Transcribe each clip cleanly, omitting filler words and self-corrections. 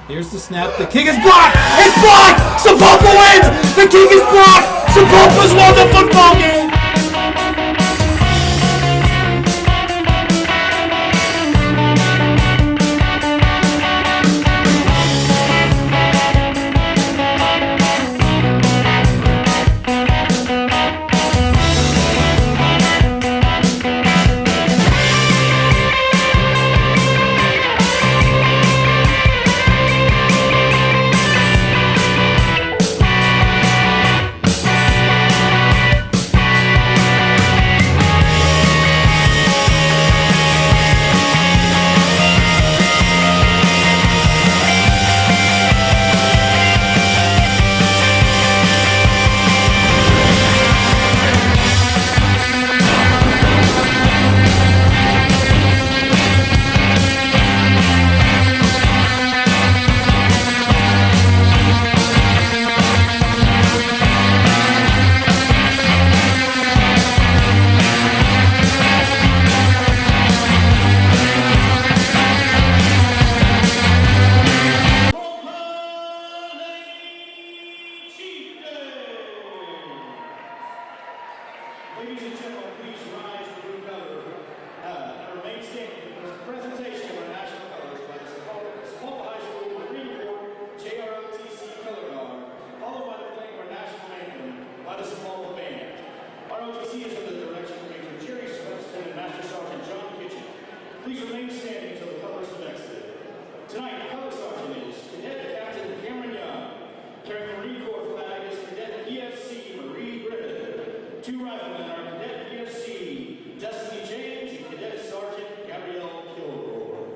Here's the snap. The kick is blocked. It's blocked. Sapulpa wins. The kick is blocked. Sapulpa's won the football game. Ladies and gentlemen, please rise to the color and remain standing for the presentation of our national colors by the Sapulpa High School Marine Corps JROTC Color Guard, followed by the playing of our national anthem by the Sapulpa Band. ROTC is under the direction of Major Jerry Swenson and Master Sergeant John Kitchen. Please remain standing until the colors are exited. Tonight, the color sergeant is Cadet Captain Cameron Young. Carrying the Marine Corps flag is Cadet PFC Marie Griffith. Two riflemen are Cadet PFC Destiny James and Cadet Sergeant Gabrielle Kilgore.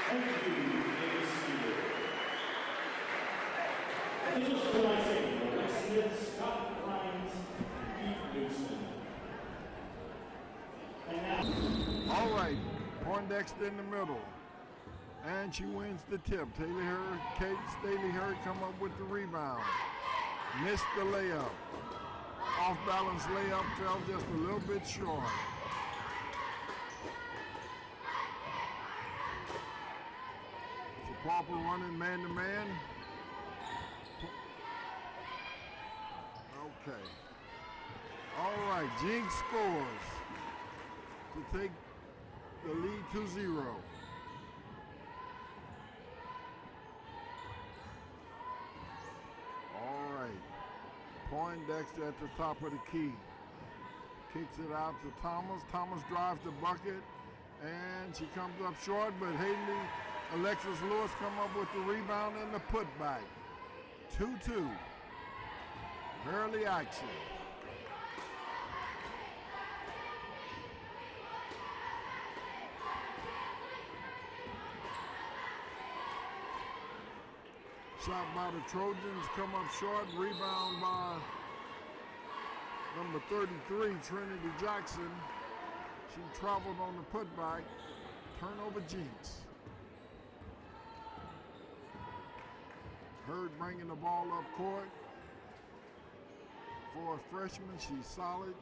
Thank you. Please seated. Officials for tonight's game: Rick Smith, Scott Grimes, Pete Newsom. And now. All right, Poindexter in the middle. And she wins the tip. Kate Staley Hurd come up with the rebound. Missed the layup. Off balance layup, fell just a little bit short. Sapulpa running man to man. Okay. All right, Jenks scores. to take the lead to 0. All right. Poindexter at the top of the key. Kicks it out to Thomas. Thomas drives the bucket, and she comes up short, but Alexis Lewis come up with the rebound and the putback. 2-2. Early action. Shot by the Trojans, come up short, rebound by number 33, Trinity Jackson. She traveled on the putback. Turnover Jenks. Hurd bringing the ball up court. For a freshman, she's solid.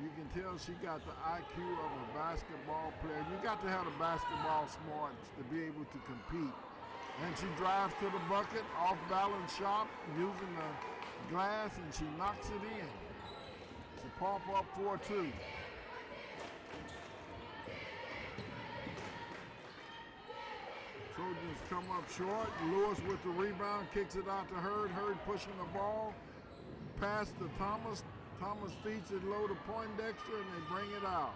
You can tell she got the IQ of a basketball player. You got to have the basketball smarts to be able to compete. And she drives to the bucket, off balance shot, using the glass, and she knocks it in. She pop up 4-2. Trojans come up short. Lewis with the rebound, kicks it out to Hurd. Hurd pushing the ball. Pass to Thomas. Thomas feeds it low to Poindexter, and they bring it out.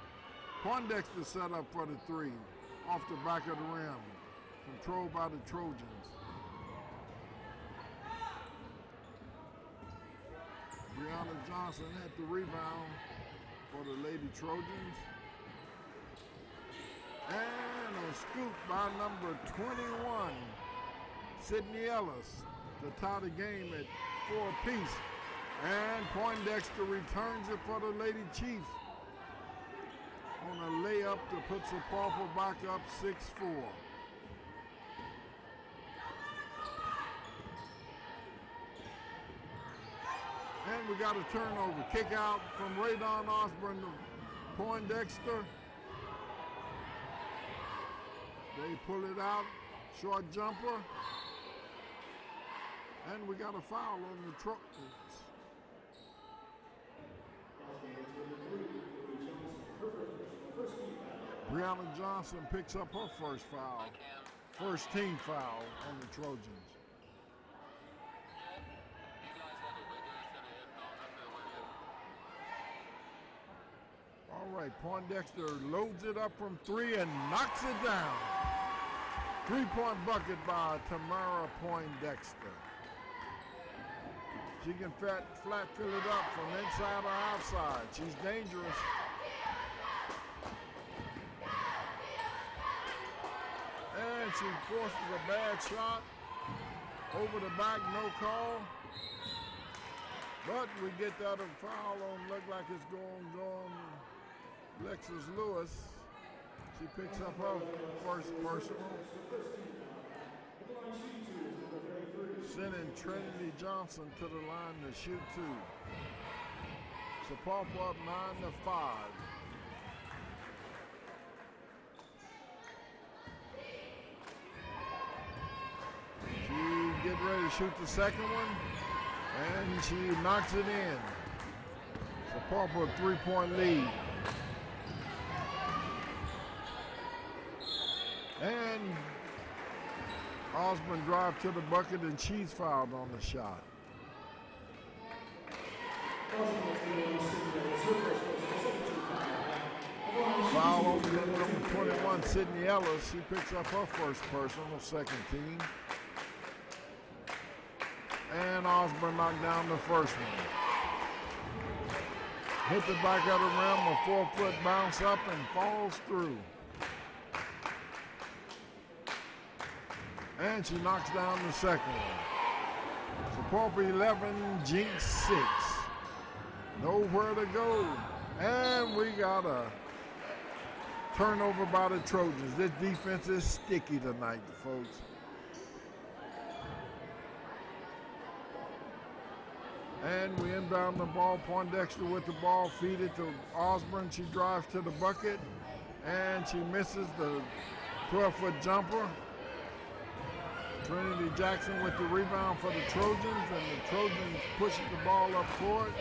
Poindexter set up for the three off the back of the rim. Controlled by the Trojans. Brianna Johnson had the rebound for the Lady Trojans. And a scoop by number 21, Sydney Ellis, to tie the game at 4 apiece. And Poindexter returns it for the Lady Chiefs on a layup to put Sapulpa back up 6-4. And we got a turnover. Kick out from Raydon Osborne to Poindexter. They pull it out. Short jumper. And we got a foul on the Trojans. Brianna Johnson picks up her first foul. First team foul on the Trojans. All right, Poindexter loads it up from 3 and knocks it down. 3-point bucket by Tamara Poindexter. She can flat fill it up from inside or outside. She's dangerous. And she forces a bad shot. Over the back, no call. But we get that a foul on, look like it's going. Alexis Lewis. She picks up her first personal. Sending Trinity Johnson to the line to shoot 2. Sapulpa up 9-5. She getting ready to shoot the second one, and she knocks it in. Sapulpa a 3-point lead. And Osborne drive to the bucket, and she's fouled on the shot. Foul on number 21, Sydney Ellis. She picks up her first personal, second team. And Osborne knocked down the first one. Hit the back of the rim, a 4-foot bounce up and falls through. And she knocks down the second one. Sapulpa 11, Jenks 6. Nowhere to go. And we got a turnover by the Trojans. This defense is sticky tonight, folks. And we inbound the ball. Poindexter with the ball, feed it to Osborne. She drives to the bucket, and she misses the 12-foot jumper. Trinity Jackson with the rebound for the Trojans, and the Trojans pushes the ball up court.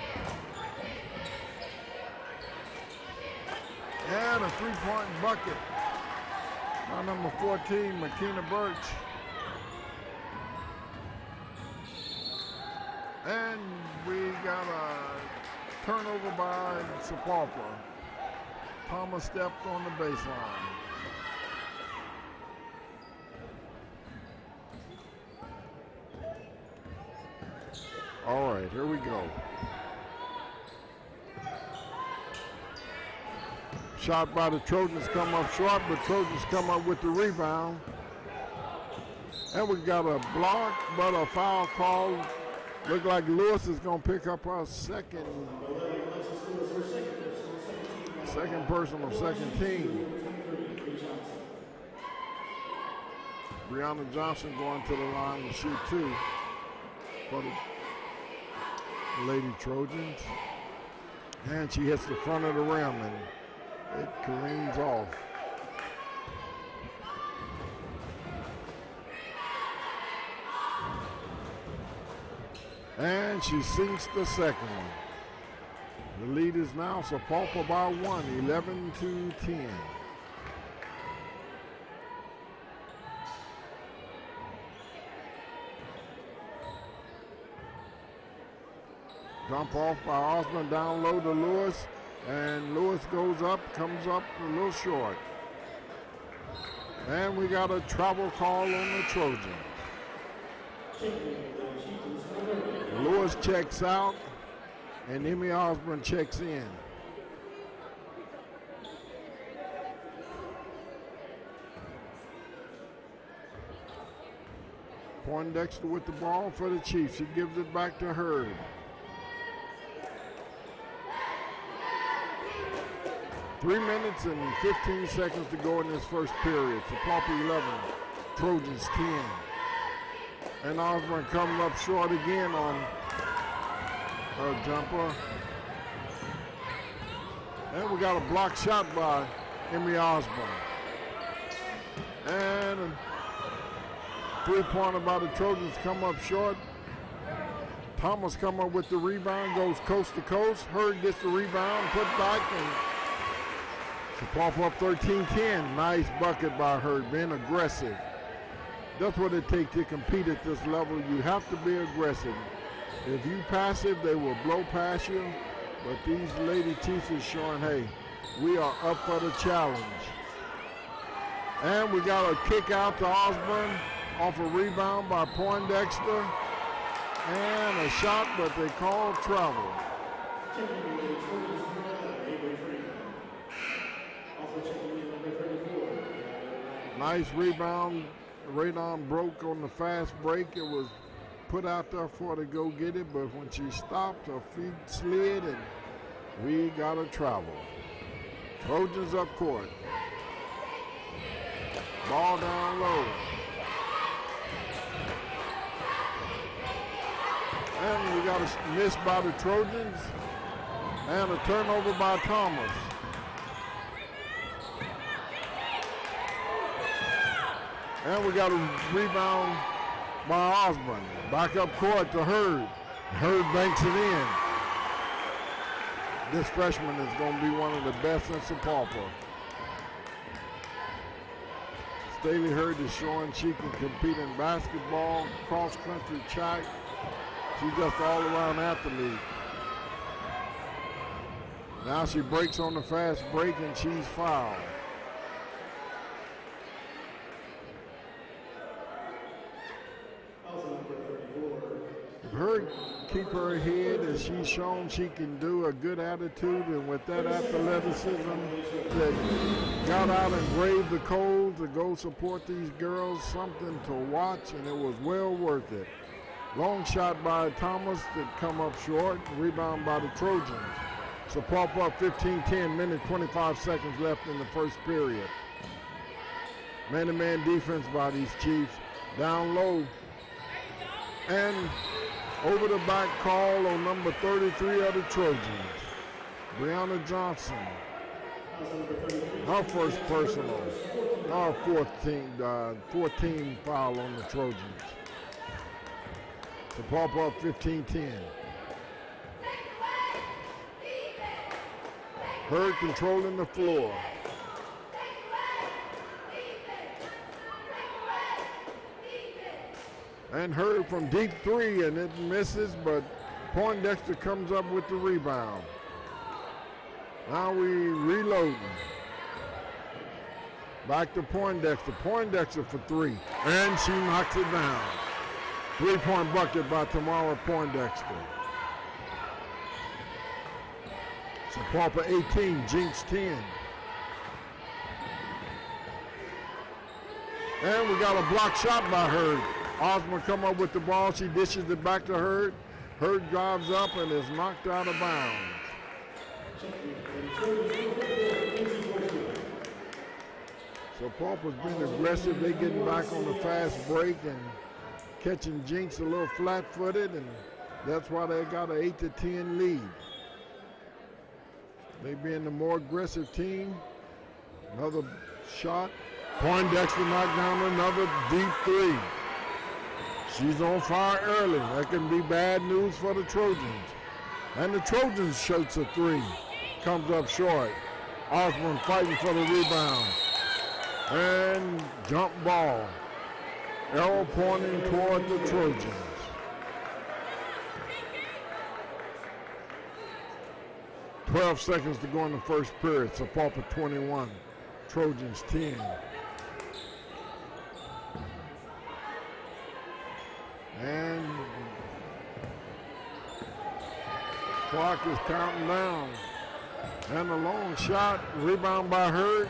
And a three-point bucket by number 14, McKenna Birch. And we got a turnover by Sapulpa. Thomas stepped on the baseline. All right, here we go. Shot by the Trojans come up short, but Trojans come up with the rebound. And we got a block, but a foul call. Look like Lewis is going to pick up our second personal, second team. Brianna Johnson going to the line to shoot two for the Lady Trojans. And she hits the front of the rim and it careens off. And she sinks the second one. The lead is now Sapulpa by 1, 11-10. Dump off by Osmond, down low to Lewis, and Lewis goes up, comes up a little short. And we got a travel call on the Trojans. Lewis checks out, and Emmy Osborne checks in. Poindexter with the ball for the Chiefs. She gives it back to Hurd. Three minutes and 15 seconds to go in this first period. Sapulpa 11, Trojans 10. And Osborne coming up short again on her jumper. And we got a block shot by Emmy Osborne. And a three-pointer by the Trojans come up short. Thomas come up with the rebound, goes coast to coast. Hurd gets the rebound, put back, and Sapulpa up 13-10. Nice bucket by Hurd, being aggressive. That's what it takes to compete at this level. You have to be aggressive. If you passive, they will blow past you. But these Lady Chiefs is showing, hey, we are up for the challenge. And we got a kick out to Osborne off a rebound by Poindexter. And a shot, but they call travel. Nice rebound. Radon broke on the fast break. It was put out there for her to go get it, but when she stopped, her feet slid, and we got to travel. Trojans up court. Ball down low. And we got a miss by the Trojans, and a turnover by Thomas. And we got a rebound by Osborne. Back up court to Hurd. Hurd banks it in. This freshman is going to be one of the best in Sapulpa. Staley Hurd is showing she can compete in basketball, cross-country track. She's just all-around athlete. Now she breaks on the fast break and she's fouled. Her keep her head, as she's shown she can do, a good attitude, and with that athleticism that got out and braved the cold to go support these girls, something to watch, and it was well worth it. Long shot by Thomas that come up short, rebound by the Trojans. Sapulpa up 15-10, minute 25 seconds left in the first period. Man-to-man defense by these Chiefs. Down low. And over the back call on number 33 of the Trojans. Brianna Johnson. Her first personal. Our 14 foul on the Trojans. Sapulpa up 15-10. Hurd controlling the floor. And Hurd from deep three, and it misses, but Poindexter comes up with the rebound. Now we reloading. Back to Poindexter. Poindexter for three, and she knocks it down. 3-point bucket by Tamara Poindexter. Sapulpa 18, Jenks 10. And we got a block shot by Hurd. Osborne come up with the ball. She dishes it back to Hurd. Hurd drives up and is knocked out of bounds. So Pauper's been aggressive. They getting back on the fast break and catching Jenks a little flat-footed, and that's why they got an 8-10 lead. They being the more aggressive team. Another shot. Poindexter knocked down another deep three. She's on fire early. That can be bad news for the Trojans. And the Trojans shoots a three. Comes up short. Osborne fighting for the rebound. And jump ball. Arrow pointing toward the Trojans. "12 seconds to go in the first period. Sapulpa 21, Trojans 10. And clock is counting down. And a long shot, rebound by Hurd.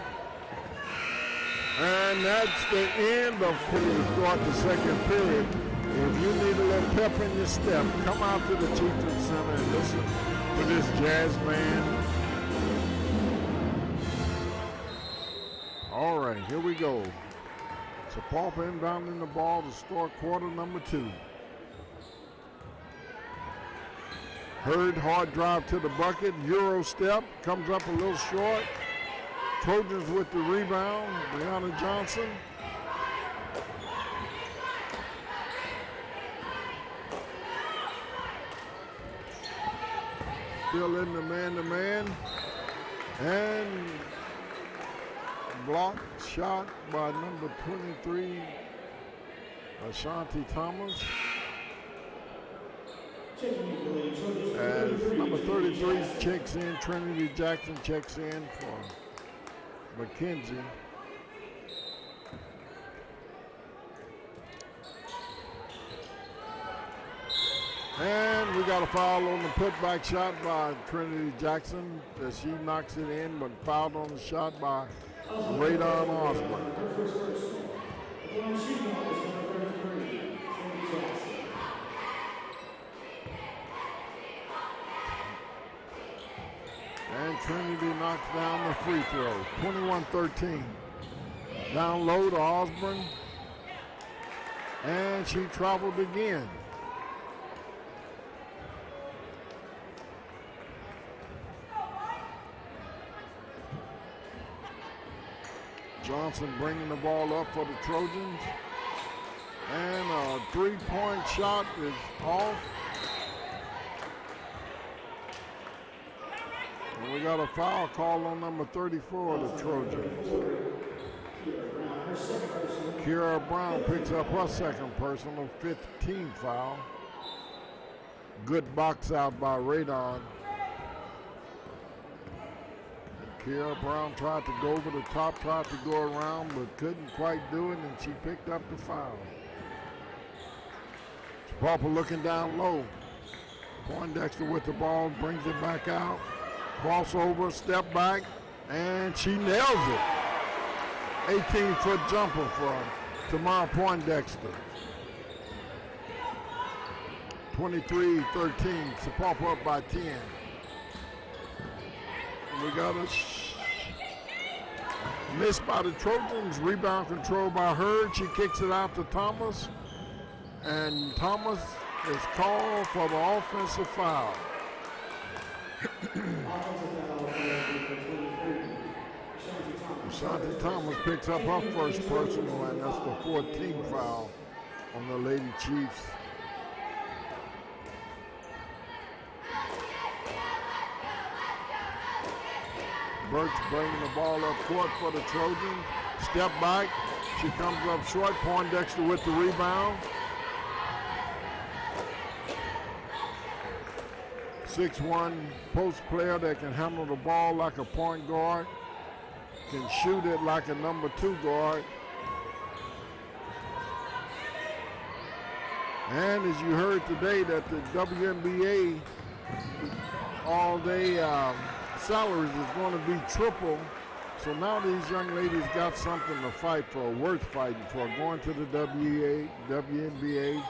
And that's the end of to start the second period. If you need a little pep in your step, come out to the Chieftain Center and listen to this jazz band. All right, here we go. Sapulpa inbounding the ball to start quarter number 2. Hurd hard drive to the bucket, Euro step, comes up a little short. Trojans with the rebound, Brianna Johnson. Still in the man-to-man. And block shot by number 23, Ashanti Thomas. As number 33 checks in, Trinity Jackson checks in for McKenzie. And we got a foul on the putback shot by Trinity Jackson as she knocks it in, but fouled on the shot by Radon Osborne. And Trinity knocks down the free throw, 21-13. Down low to Osborne. And she traveled again. Johnson bringing the ball up for the Trojans. And a three-point shot is off. And we got a foul call on number 34 of the Trojans. Kira Brown picks up her second personal, 15th foul. Good box out by Radon. Kira Brown tried to go over the top, tried to go around, but couldn't quite do it, and she picked up the foul. Sapulpa looking down low. Poindexter with the ball, brings it back out. Crossover, step back, and she nails it. 18-foot jumper from Tamara Poindexter. 23-13, Sapulpa up by 10. We got a miss by the Trojans, rebound control by Hurd. She kicks it out to Thomas, and Thomas is called for the offensive foul. Ashanti Thomas picks up her first personal, and that's the 14th foul on the Lady Chiefs. Burks bringing the ball up court for the Trojans. Step back. She comes up short. Poindexter with the rebound. 6'1" post player that can handle the ball like a point guard. Can shoot it like a number 2 guard. And as you heard today that the WNBA all-day salaries is going to be triple. So now these young ladies got something to fight for, worth fighting for, going to the WNBA,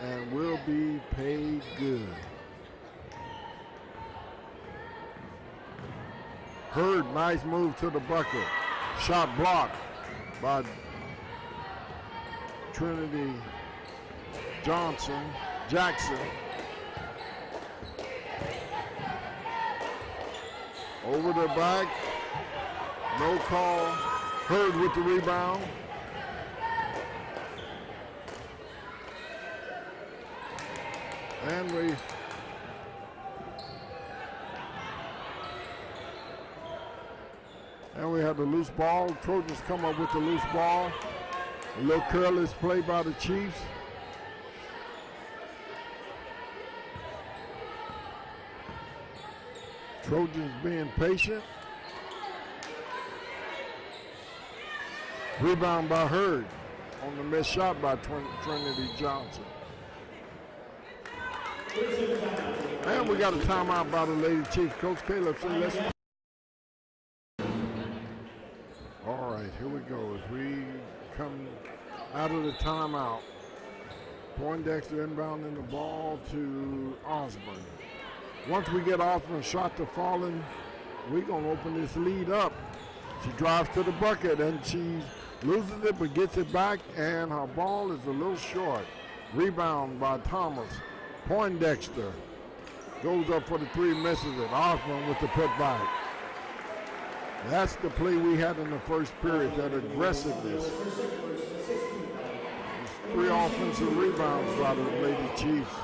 and will be paid good. Hurd, nice move to the bucket. Shot blocked by Trinity Jackson. Over the back. No call. Hurd with the rebound. And we have the loose ball. Trojans come up with the loose ball. A little careless play by the Chiefs. Trojans being patient. Rebound by Hurd on the missed shot by Trinity Johnson. And we got a timeout by the Lady Chiefs. Coach Caleb said, let's. All right, here we go. As we come out of the timeout, Poindexter inbounding the ball to Osborne. Once we get Osborne's shot to falling, we're going to open this lead up. She drives to the bucket and she loses it but gets it back, and her ball is a little short. Rebound by Thomas. Poindexter goes up for the 3, misses it. Osborne with the putback. That's the play we had in the first period, that aggressiveness. 3 offensive rebounds by the Lady Chiefs.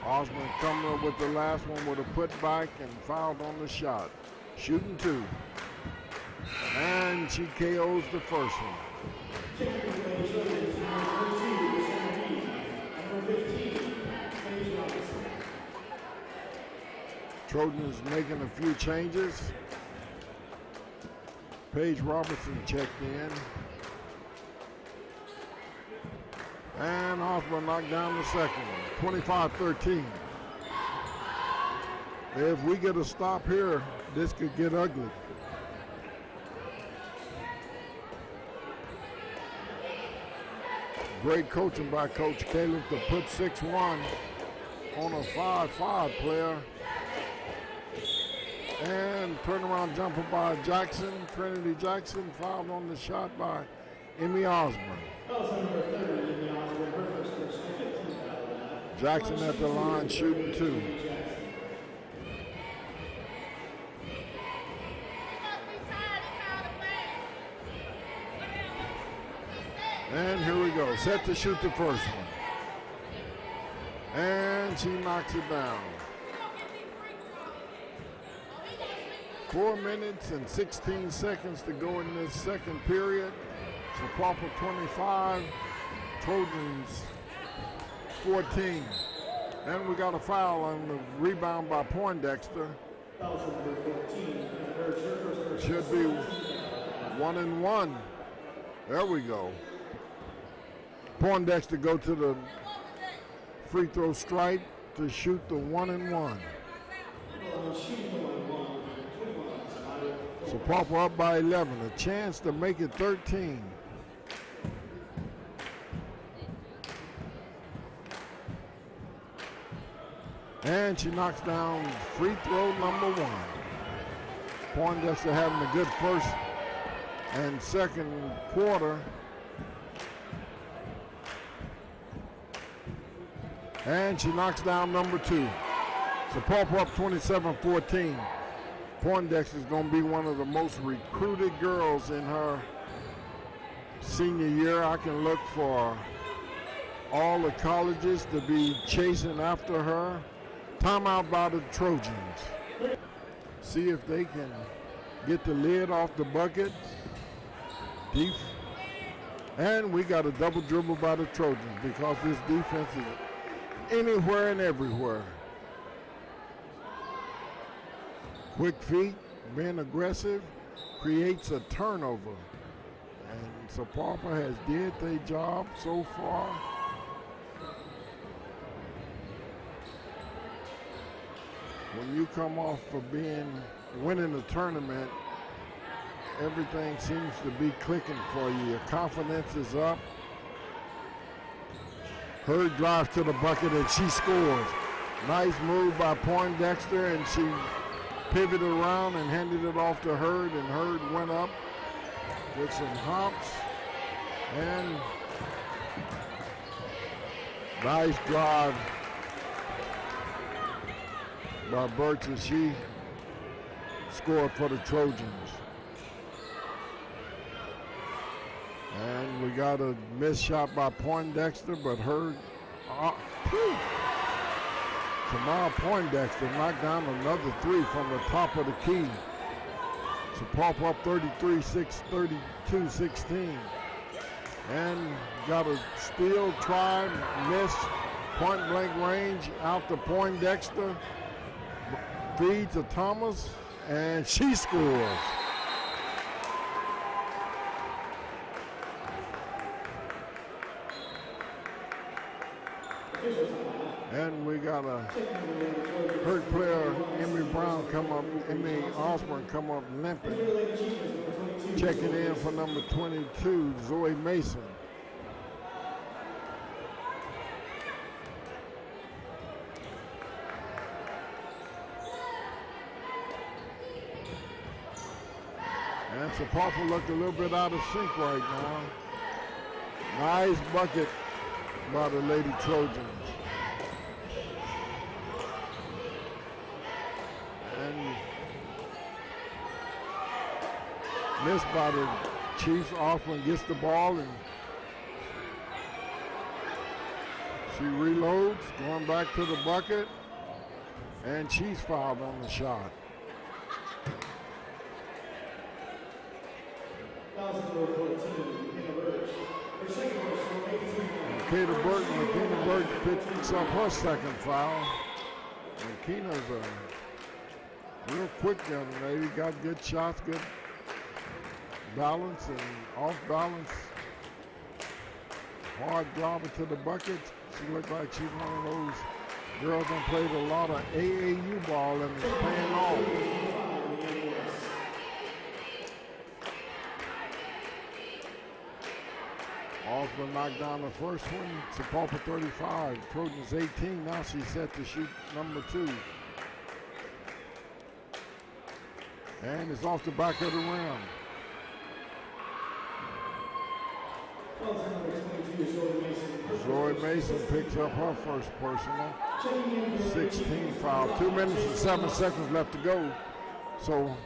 Osborne coming up with the last one with a putback and fouled on the shot. Shooting 2. And she KOs the first one. Trojans making a few changes. Paige Robertson checked in. And Osborne knocked down the second one. 25-13. If we get a stop here, this could get ugly. Great coaching by Coach Caleb to put 6'1" on a 5'5" player. And turnaround jumper by Jackson. Trinity Jackson fouled on the shot by Emmy Osborne. Jackson at the line shooting 2. And here we go, set to shoot the first one. And she knocks it down. 4 minutes and 16 seconds to go in this second period. Sapulpa 25, Trojans 14. And we got a foul on the rebound by Poindexter. Should be 1-1. There we go. Poindexter go to the free throw stripe to shoot the 1-1. Sapulpa up by 11, a chance to make it 13. And she knocks down free throw number 1. Poindexter having a good first and second quarter. And she knocks down number 2. Sapulpa up 27-14. Poindexter is going to be one of the most recruited girls in her senior year. I can look for all the colleges to be chasing after her. Timeout by the Trojans. See if they can get the lid off the bucket. Deep. And we got a double dribble by the Trojans because this defense is anywhere and everywhere. Quick feet, being aggressive, creates a turnover. And Sapulpa has did their job so far. When you come off of winning the tournament, everything seems to be clicking for you. Your confidence is up. Hurd drives to the bucket and she scores. Nice move by Poindexter, and she pivoted around and handed it off to Hurd, and Hurd went up with some hops. And nice drive by Birch, and she scored for the Trojans. And we got a missed shot by Poindexter, but Hurd, Tamara Poindexter knocked down another three from the top of the key. So pop up 32-16. And got a steal, try, miss, point blank range out to Poindexter. Feed to Thomas, and she scores. And we got a Hurt player, Emmy Osborne come up limping. Checking in for number 22, Zoe Mason. And Sapulpa looked a little bit out of sync right now. Nice bucket by the Lady Trojans. And missed by the Chiefs. Osborne gets the ball and she reloads, going back to the bucket, and she's fouled on the shot. Makeda Burton picks up her second foul. And Keena's a real quick young lady, got good shots, good balance and off balance. Hard driver to the bucket. She looked like she's one of those girls that played a lot of AAU ball and is paying off. Osborne knocked down the first one. Sapulpa 35, Trojans 18. Now she's set to shoot number 2. And it's off the back of the rim. Zoe Mason picks up her first personal. 16 foul. 2 minutes and 7 seconds left to go. So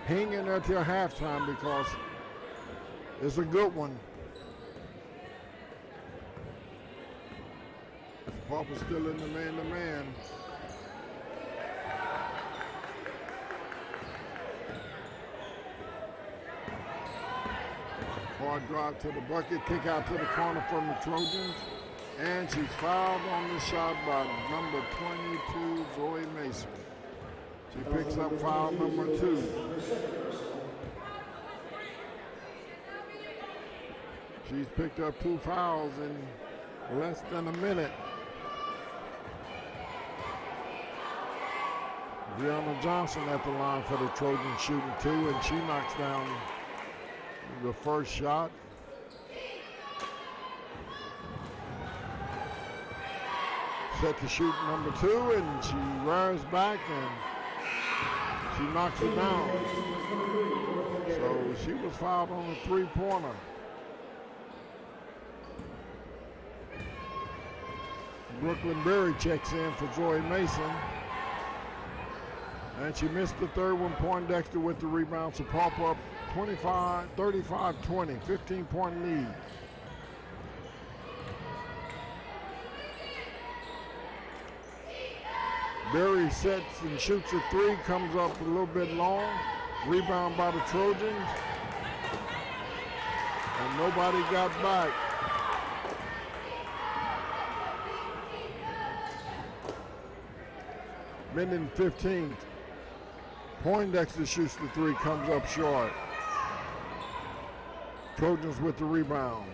hang in there till halftime because it's a good one. Papa's still in the man-to-man. Hard drive to the bucket, kick out to the corner from the Trojans. And she's fouled on the shot by number 22, Zoe Mason. She picks up foul number 2. She's picked up 2 fouls in less than a minute. Brianna Johnson at the line for the Trojans shooting 2, and she knocks down the first shot. Set to shoot number 2, and she rears back and she knocks it down. So she was fouled on a 3-pointer. Brooklyn Berry checks in for Zoe Mason. And she missed the third one. Poindexter with the rebound. So pop up 35-20, 15-point lead. Berry sets and shoots a 3, comes up a little bit long. Rebound by the Trojans. And nobody got back. Minute 15. Poindexter shoots the three, comes up short. Trojans with the rebound.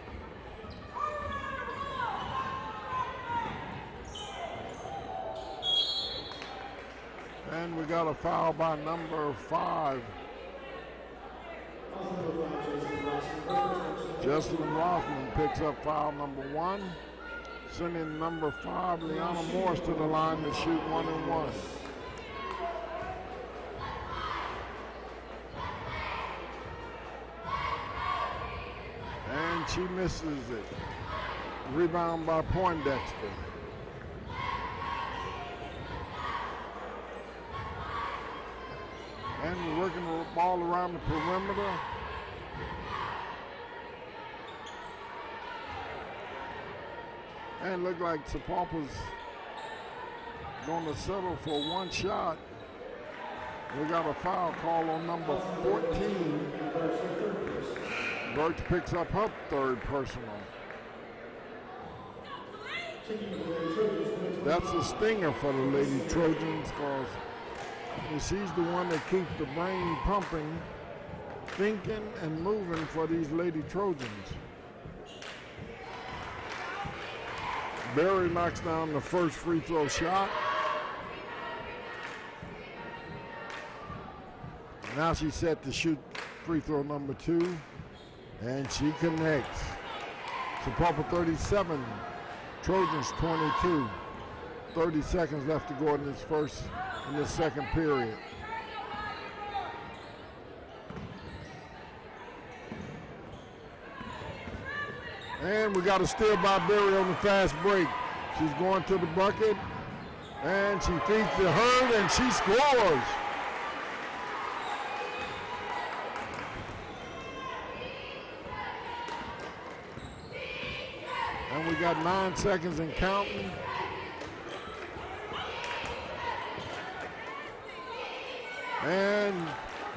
And we got a foul by number 5. Justin Rossman picks up foul number 1, sending number 5, Liana Morris, to the line to shoot 1-and-1. And she misses it. Rebound by Poindexter. And we're working the ball around the perimeter. And look like Sapapa's going to settle for one shot. We got a foul call on number 14. Birch picks up her 3rd personal. That's a stinger for the Lady Trojans, because she's the one that keeps the brain pumping, thinking and moving for these Lady Trojans. Berry knocks down the first free throw shot. Now she's set to shoot free throw number 2, and she connects. Sapulpa 37, Trojans 22. 30 seconds left to go in this second period. And we got a steal by Berry on the fast break. She's going to the bucket, and she feeds to Hurd, and she scores. And we got 9 seconds and counting. And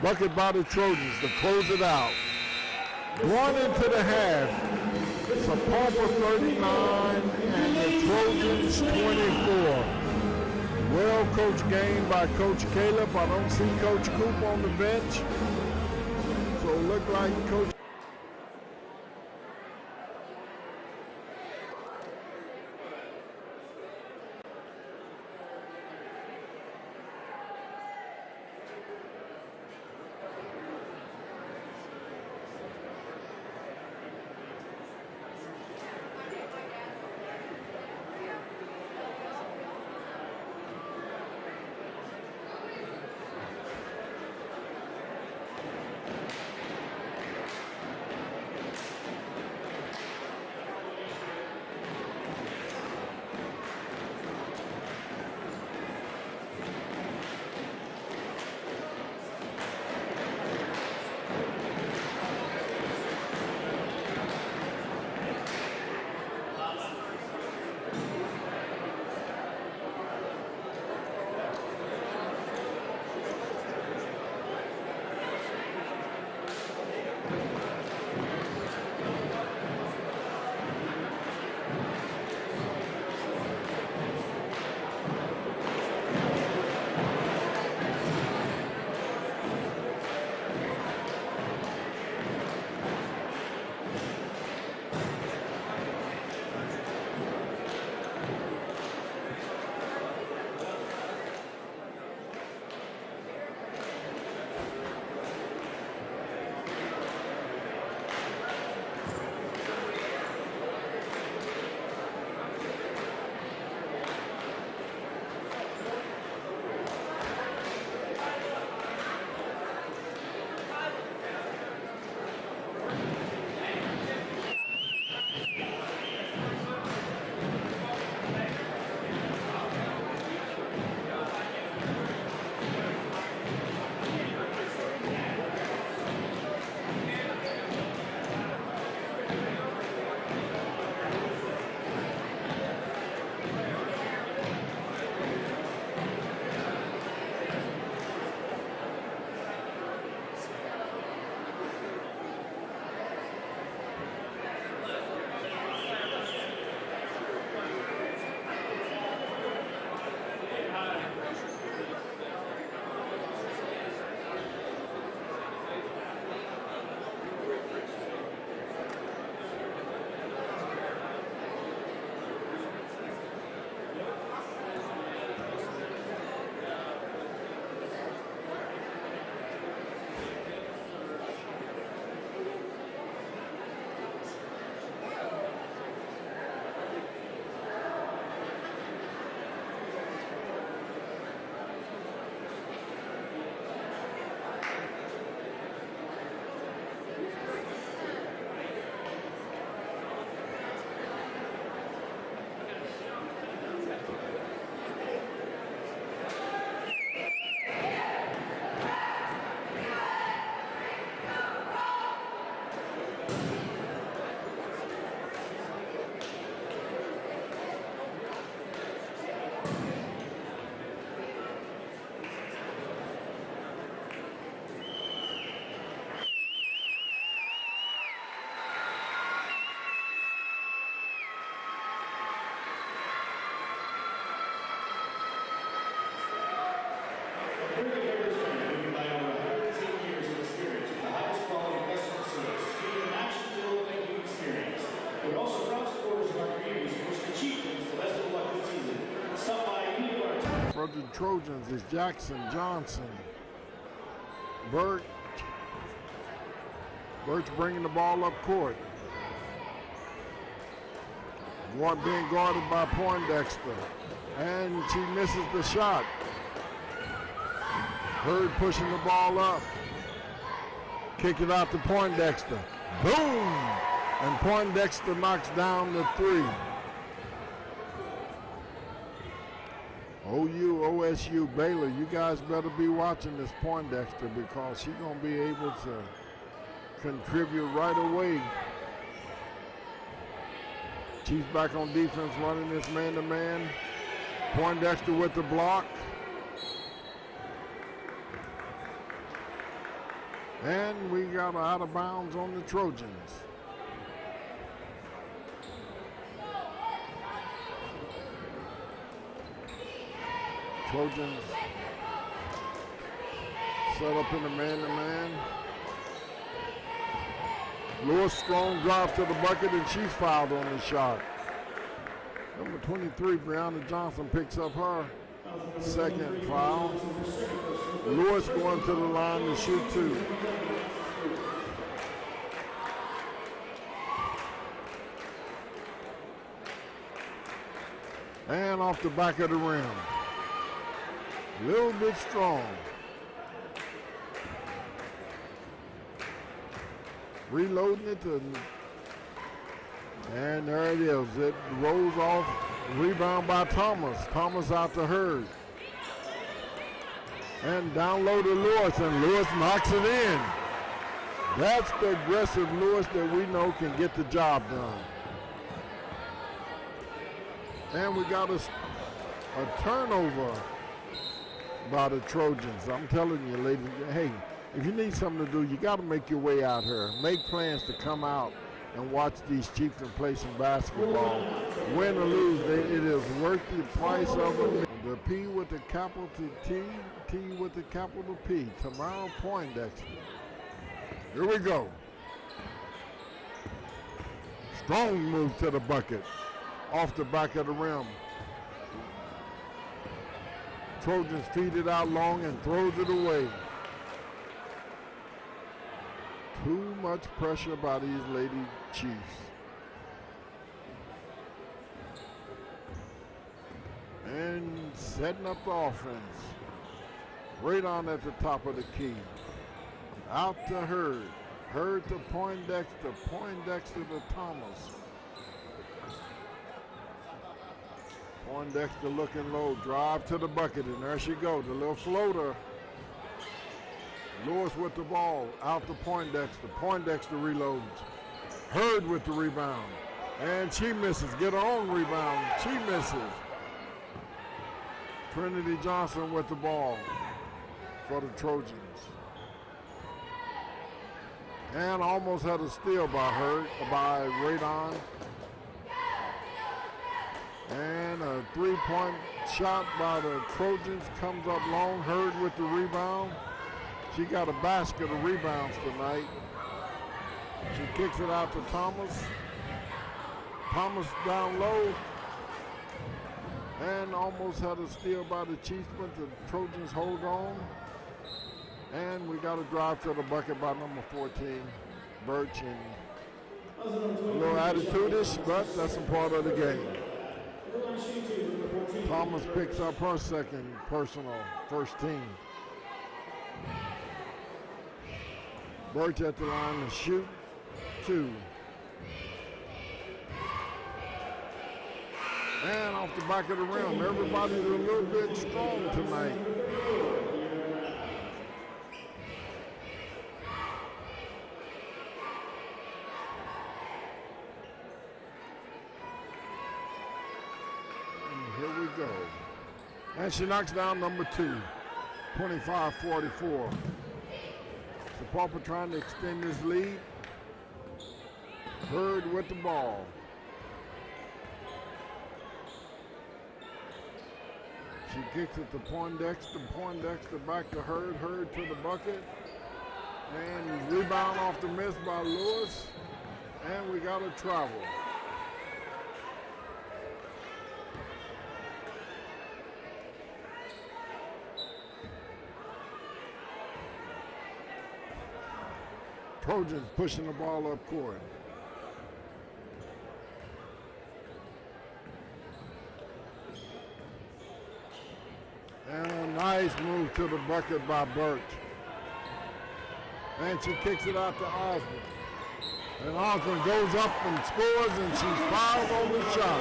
bucket by the Trojans to close it out. Going into the half, Sapulpa 39 and the Trojans 24. Well-coached game by Coach Caleb. I don't see Coach Coop on the bench. So it looked like Coach for the Trojans is Jackson Johnson. Birch bringing the ball up court. Being guarded by Poindexter. And she misses the shot. Hurd pushing the ball up. Kick it out to Poindexter. Boom! And Poindexter knocks down the three. OU, OSU, Baylor, you guys better be watching this Poindexter because she's going to be able to contribute right away. Chiefs back on defense running this man-to-man. Poindexter with the block. And we got out of bounds on the Trojans. Trojans set up in the man-to-man. Lewis strong drive to the bucket and she's fouled on the shot. Number 23, Brianna Johnson picks up her second foul. Lewis going to the line to shoot two. And off the back of the rim. A little bit strong. Reloading it and there it is. It rolls off. Rebound by Thomas. Thomas out to Hurd. And down low to Lewis, and Lewis knocks it in. That's the aggressive Lewis that we know can get the job done. And we got a turnover by the Trojans. I'm telling you, ladies, hey, if you need something to do, you got to make your way out here. Make plans to come out and watch these Chiefs and play some basketball. Win or lose, it is worth the price of it. The P with the capital T, T with the capital P. Tamara Poindexter. Here we go. Strong move to the bucket. Off the back of the rim. Trojans feed it out long and throws it away. Too much pressure by these Lady Chiefs. And setting up the offense. Right on at the top of the key. Out to Hurd. Hurd to Poindexter. Poindexter to Thomas. Poindexter looking low. Drive to the bucket, and there she goes. The little floater. Lewis with the ball, out to Poindexter. Poindexter reloads. Hurd with the rebound. And she misses. Get her own rebound. She misses. Trinity Johnson with the ball for the Trojans. And almost had a steal by Radon. And a three-point shot by the Trojans comes up long. Hurd with the rebound. She got a basket of rebounds tonight. She kicks it out to Thomas. Thomas down low. And almost had a steal by the Chiefs, but the Trojans hold on. And we got a drive to the bucket by number 14, Birch. And a little attitude-ish, but that's a part of the game. Thomas picks up her second personal, first team. Birch at the line to shoot two. And off the back of the rim. Everybody's a little bit strong tonight. And here we go. And she knocks down number two, 25-44. Papa trying to extend his lead. Hurd with the ball. She kicks it to Poindexter. Poindexter back to Hurd. Hurd to the bucket. And rebound off the miss by Lewis. And we got a travel. Trojans pushing the ball up court. And a nice move to the bucket by Birch. And she kicks it out to Osmond. And Osmond goes up and scores, and she fouls on the shot.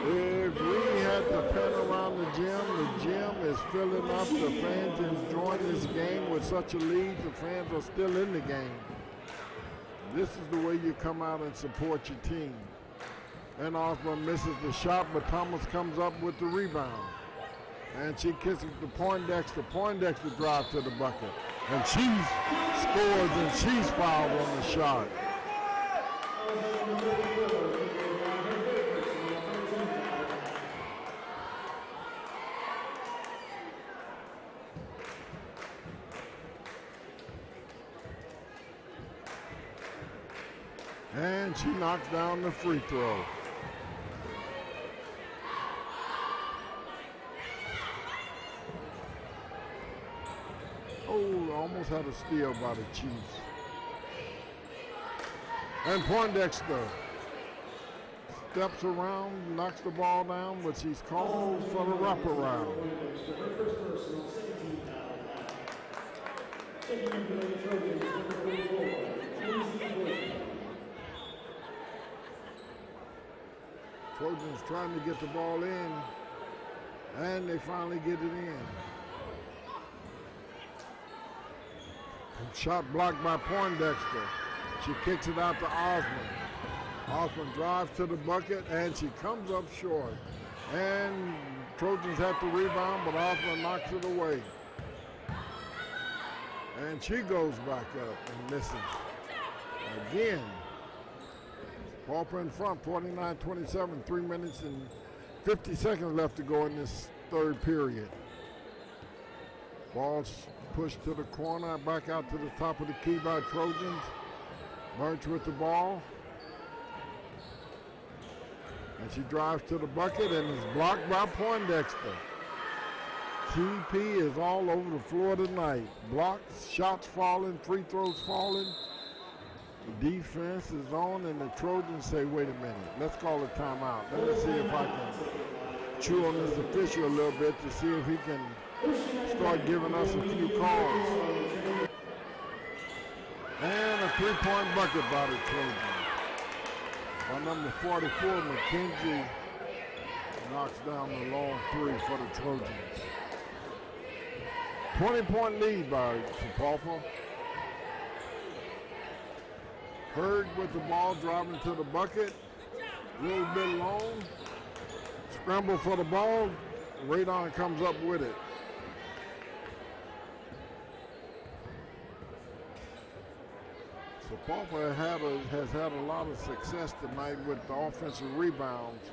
If we had the pen around the gym is filling up. The fans enjoying this game with such a lead. The fans are still in the game. This is the way you come out and support your team. And Osmond misses the shot, but Thomas comes up with the rebound. And she kisses the Poindexter. Poindexter drives to the bucket. And she scores, and she's fouled on the shot. And she knocks down the free throw. Oh, almost had a steal by the Chiefs. And Poindexter steps around, knocks the ball down, but she's called for the wraparound. Trojans trying to get the ball in, and they finally get it in. Shot blocked by Poindexter. She kicks it out to Osmond. Osmond drives to the bucket, and she comes up short. And Trojans have to rebound, but Osmond knocks it away. And she goes back up and misses. Again, Pauper in front, 49-27, 3 minutes and 50 seconds left to go in this third period. Ball's pushed to the corner, back out to the top of the key by Trojans. Birch with the ball. And she drives to the bucket and is blocked by Poindexter. TP is all over the floor tonight. Blocks, shots falling, free throws falling. The defense is on, and the Trojans say, wait a minute, let's call a timeout. Let me see if I can chew on this official a little bit to see if he can start giving us a few calls. And a three-point bucket by the Trojans. By number 44, McKenzie knocks down the long three for the Trojans. 20-point lead by Sapulpa. Hurd with the ball, driving to the bucket. A little bit long. Scramble for the ball. Radon comes up with it. Sapulpa has had a lot of success tonight with the offensive rebounds.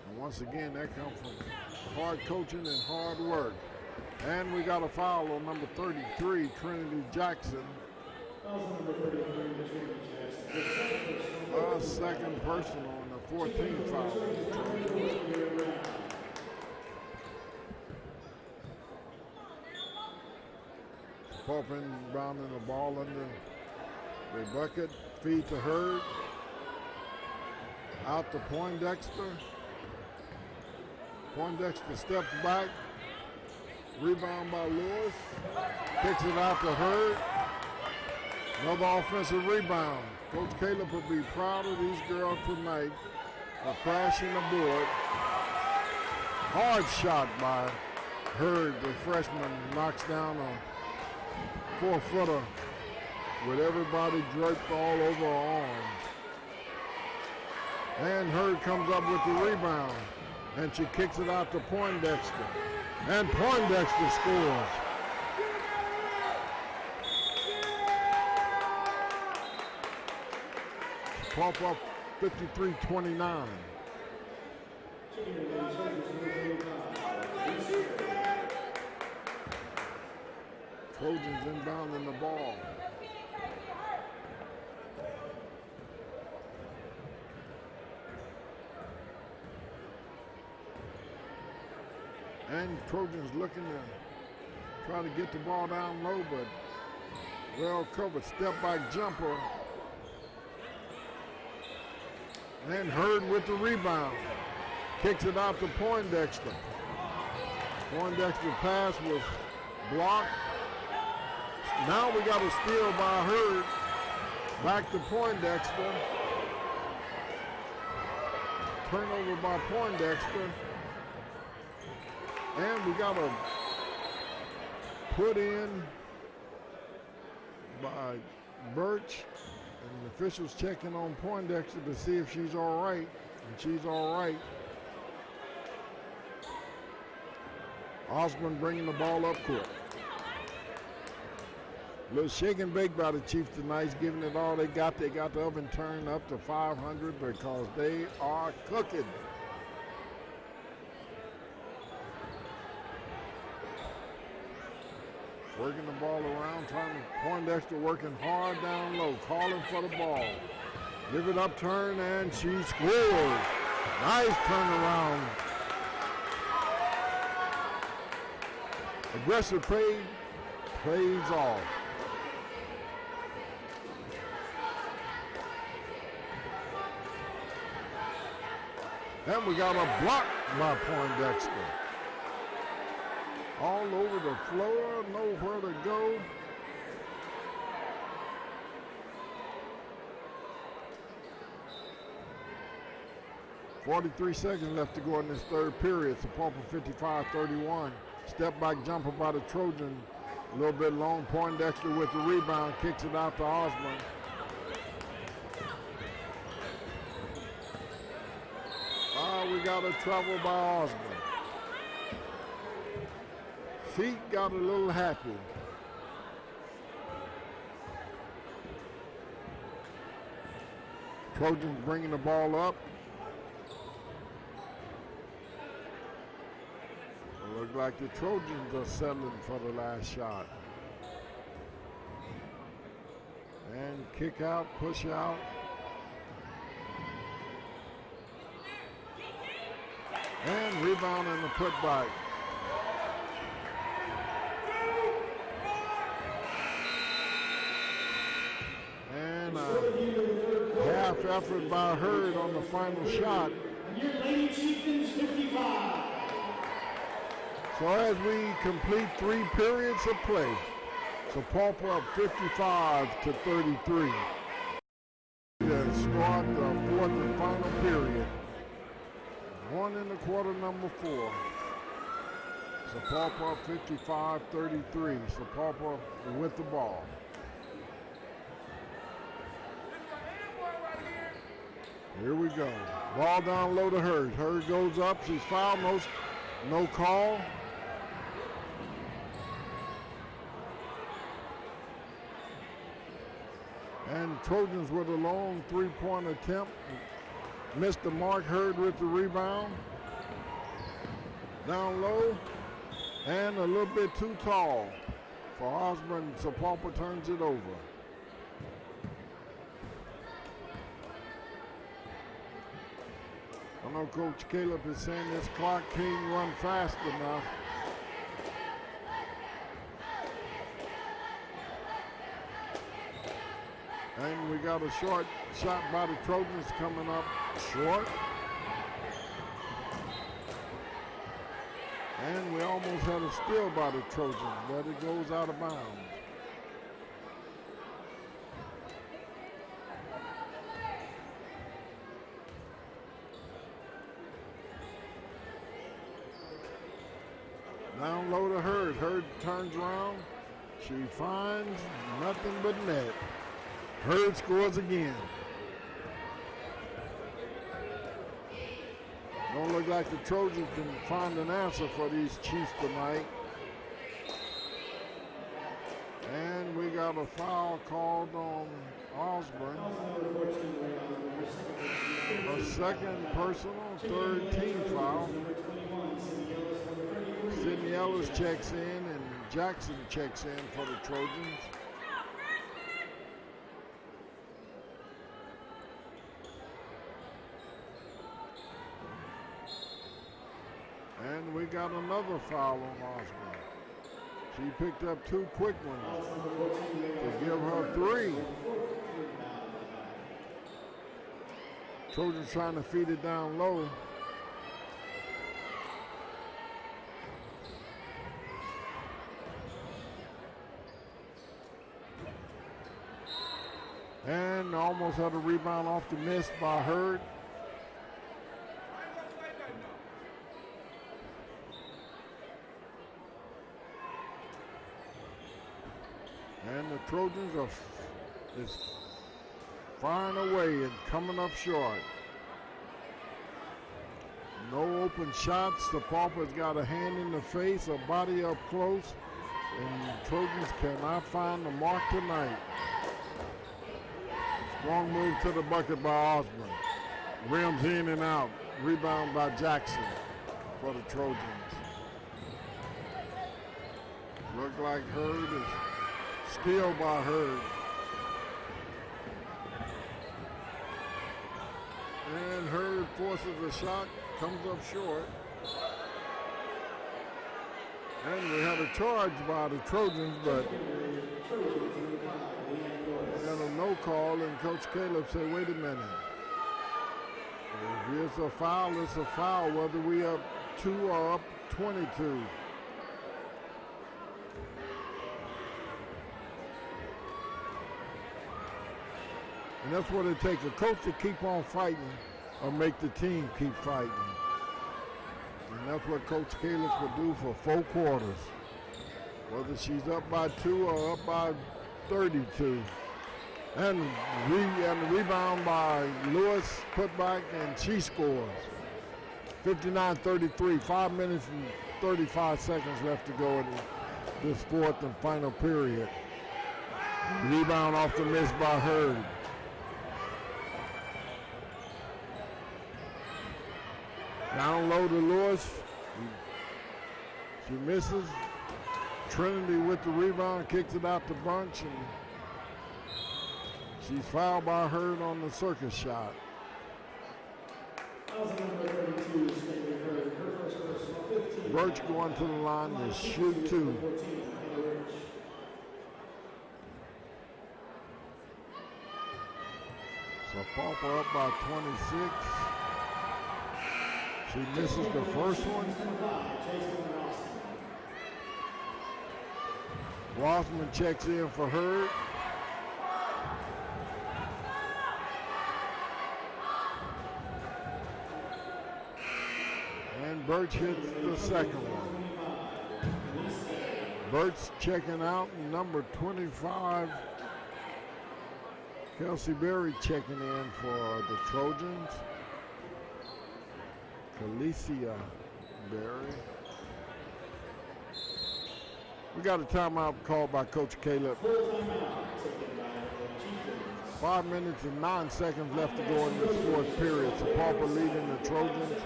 And once again, that comes from hard coaching and hard work. And we got a foul on number 33, Trinity Jackson. Second personal on the 14th foul. Popping, bounding the ball under the bucket. Feed to Hurd. Out to Poindexter. Poindexter steps back. Rebound by Lewis. Kicks it out to Hurd. Another offensive rebound. Coach Caleb will be proud of these girls tonight for crashing the board. Hard shot by Hurd, the freshman, knocks down a 4-footer with everybody draped all over her arm. And Hurd comes up with the rebound, and she kicks it out to Poindexter. And Poindexter scores. Pop up 53-29. Trojans inbounding the ball. And Trojans looking to Try to get the ball down low, but well covered. Step back jumper. And Hurd with the rebound. Kicks it out to Poindexter. Poindexter's pass was blocked. Now we got a steal by Hurd. Back to Poindexter. Turnover by Poindexter. And we got a put in by Birch. And the officials checking on Poindexter to see if she's all right. And she's all right. Osborne bringing the ball up court. A little shake and bake by the Chiefs tonight, giving it all they got. They got the oven turned up to 500 because they are cooking. Working the ball around, Poindexter working hard down low, calling for the ball. Give it up, turn, and she scores. Nice turnaround. Aggressive play plays off. And we got a block by Poindexter. All over the floor, nowhere to go. .43 seconds left to go in this third period. Sapulpa 55-31. Step back jumper by the Trojan. A little bit long. Poindexter with the rebound. Kicks it out to Osborne. We got a trouble by Osborne. Feet got a little happy. Trojans bringing the ball up. It looks like the Trojans are settling for the last shot. And kick out, push out. And rebound and the putback. And a half effort by Hurd on the final shot. Your Lady Chieftains 55. So as we complete 3 periods of play, Sapulpa up 55-33. To start the fourth and final period. 1 in the quarter, number 4. Sapulpa 55-33. Sapulpa with the ball. Here we go. Ball down low to Hurd. Hurd goes up. She's fouled. No call. And Trojans with a long 3-point attempt. Missed the mark. Hurd with the rebound. Down low. And a little bit too tall for Osborne. Sapulpa turns it over. I know Coach Caleb is saying this clock can't run fast enough. And we got a short shot by the Trojans coming up short. And we almost had a steal by the Trojans, but it goes out of bounds. Down low to Hurd. Hurd turns around. She finds nothing but net. Hurd scores again. Don't look like the Trojans can find an answer for these Chiefs tonight. And we got a foul called on Osborne. A second personal, third team foul. Sydney Ellis checks in and Jackson checks in for the Trojans. And we got another foul on Osborne. She picked up 2 quick ones to give her 3. Trojans trying to feed it down low. And almost had a rebound off the miss by Hurd. And the Trojans are firing away and coming up short. No open shots. The Pauper's got a hand in the face, a body up close, and the Trojans cannot find the mark tonight. Strong move to the bucket by Osborne. Rims in and out. Rebound by Jackson for the Trojans. Look like Hurd is steal by Hurd. And Hurd forces a shot, comes up short. And we had a charge by the Trojans, but we had a no call, and Coach Caleb said, wait a minute. If it's a foul, it's a foul, whether we up 2 or up 22. And that's what it takes, a coach to keep on fighting or make the team keep fighting. And that's what Coach Caleb would do for 4 quarters. Whether she's up by 2 or up by 32. And the rebound by Lewis, put back, and she scores. 59-33, 5 minutes and 35 seconds left to go in this 4th and final period. Rebound off the miss by Hurd. Down low to Lewis. She misses. Trinity with the rebound, kicks it out to Bunch, and she's fouled by Hurd on the circus shot. Birch going to the line to shoot 2. So Pauper up by 26. She misses the first one. Rossman checks in for Hurd. And Birch hits the second one. Birch checking out, number 25. Kelsey Berry checking in for the Trojans. Calicia Berry. We got a timeout called by Coach Caleb. 5 minutes and 9 seconds left to go in this 4th period. So Pauper leading the Trojans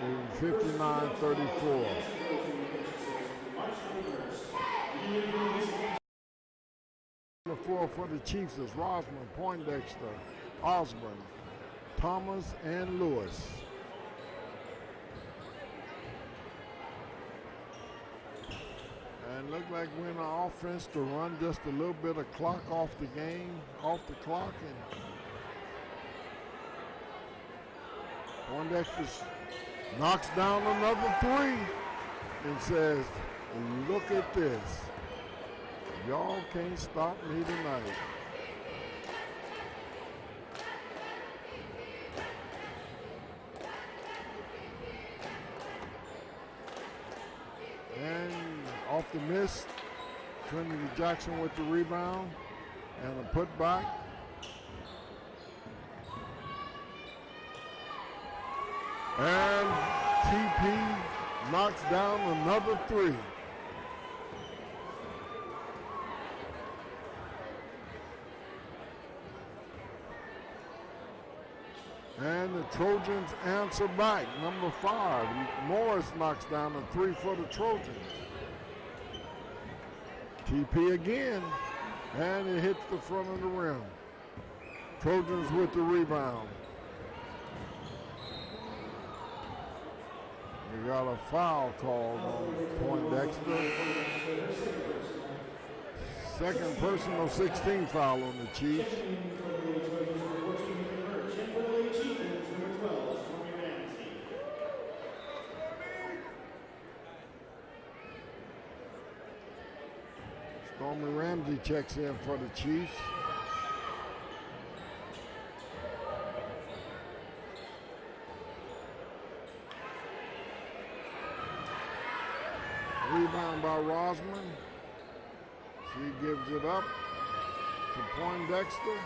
in 59-34. The floor for the Chiefs is Rosman, Poindexter, Osborne, Thomas, and Lewis. And look like we're in an offense to run just a little bit of clock off the game, off the clock, and Poindexter knocks down another 3 and says, look at this. Y'all can't stop me tonight. And off the miss, Trinity Jackson with the rebound and a putback. And TP knocks down another 3. And the Trojans answer back. Number 5, Morris knocks down a 3 for the Trojans. TP again, and it hits the front of the rim. Trojans with the rebound. We got a foul called on Poindexter. Second personal 16 foul on the Chiefs. Stormy Ramsey checks in for the Chiefs. Rebound by Rosman. She gives it up to Poindexter.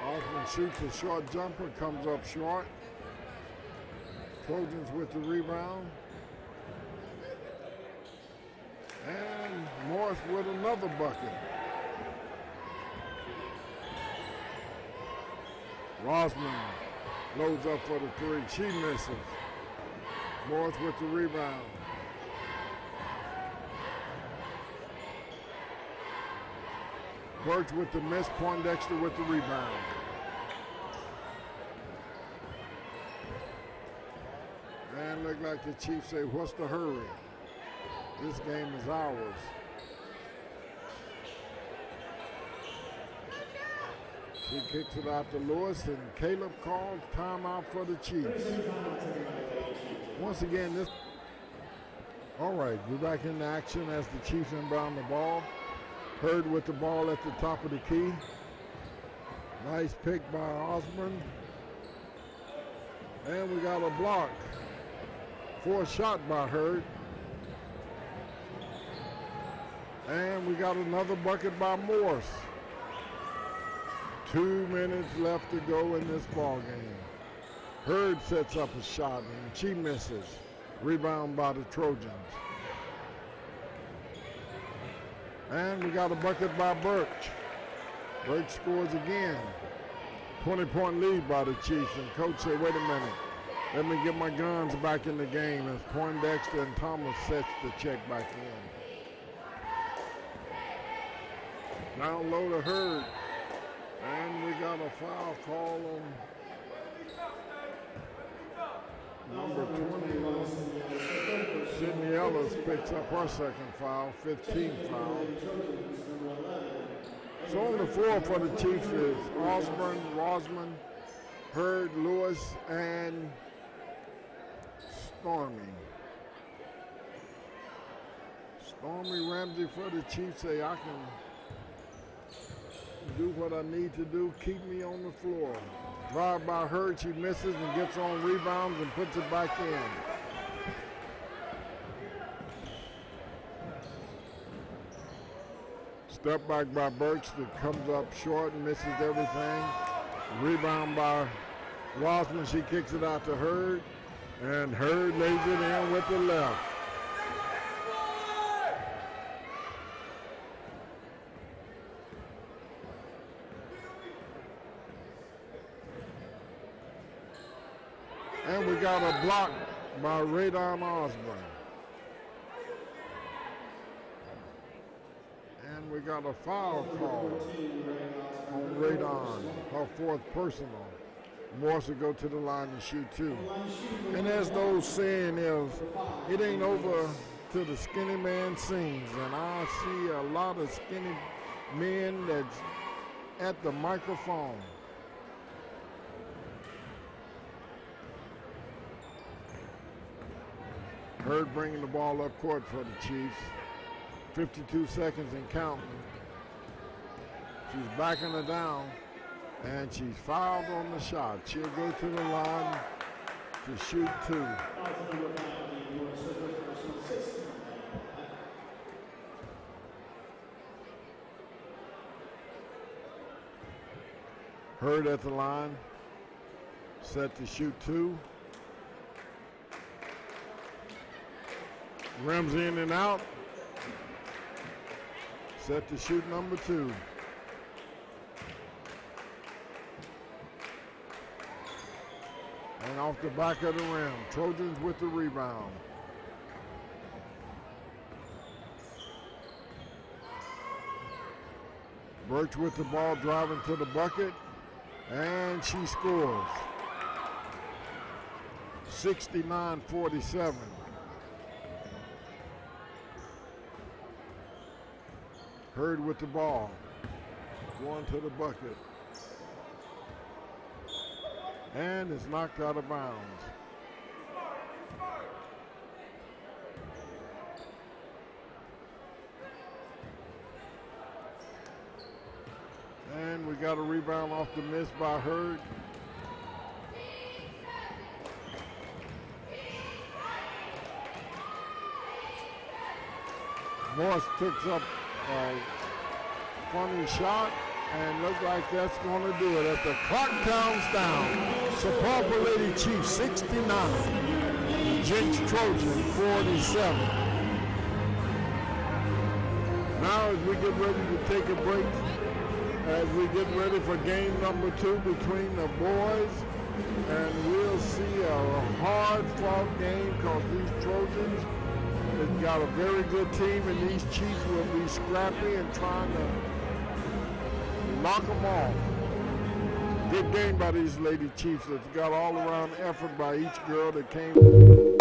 Rosman shoots a short jumper, comes up short. Trojans with the rebound. And Morris with another bucket. Rosman loads up for the three. She misses. Morris with the rebound. Birch with the miss. Poindexter with the rebound. And look like the Chiefs say, what's the hurry? This game is ours. She kicks it out to Lewis, and Caleb calls timeout for the Chiefs. Once again, this. All right, we're back in action as the Chiefs inbound the ball. Hurd with the ball at the top of the key. Nice pick by Osborne. And we got a block. Forced shot by Hurd. And we got another bucket by Morse. 2 minutes left to go in this ball game. Hurd sets up a shot and she misses. Rebound by the Trojans. And we got a bucket by Birch. Birch scores again. 20-point lead by the Chiefs, and coach said, wait a minute. Let me get my guns back in the game as Poindexter and Thomas sets the check back in. Down low to Hurd. And we got a foul call on number 20. Sydney Ellis picks up her second foul, 15th foul. So on the floor for the Chiefs is Osborne, Rosman, Hurd, Lewis, and Stormy. Stormy Ramsey for the Chiefs say, I can do what I need to do, keep me on the floor. Drive by Hurd, she misses and gets on rebounds and puts it back in. Step back by Birch that comes up short and misses everything. Rebound by Rosman, she kicks it out to Hurd, and Hurd lays it in with the left. And we got a block by Radon Osborne. And we got a foul call on Radon, her fourth personal. Morse will go to the line and shoot two. And as the old saying is, it ain't over till the skinny man sings. And I see a lot of skinny men that's at the microphone. Hurd bringing the ball up court for the Chiefs. 52 seconds and counting. She's backing her down, and she's fouled on the shot. She'll go to the line to shoot two. Hurd at the line, set to shoot two. Ramsey in and out. Set to shoot number two. And off the back of the rim. Trojans with the rebound. Birch with the ball, driving to the bucket, and she scores. 69-47. Hurd with the ball, going to the bucket, and it's knocked out of bounds. And we got a rebound off the miss by Hurd. Morse picks up a funny shot, and looks like that's going to do it. As the clock counts down, Sapulpa Lady Chiefs 69, Jenks Trojan 47. Now as we get ready to take a break, as we get ready for game number 2 between the boys, and we'll see a hard-fought game because these Trojans have got a very good team, and these Chiefs will be scrappy and trying to knock them off. Good game by these Lady Chiefs. It's got all-around effort by each girl that came.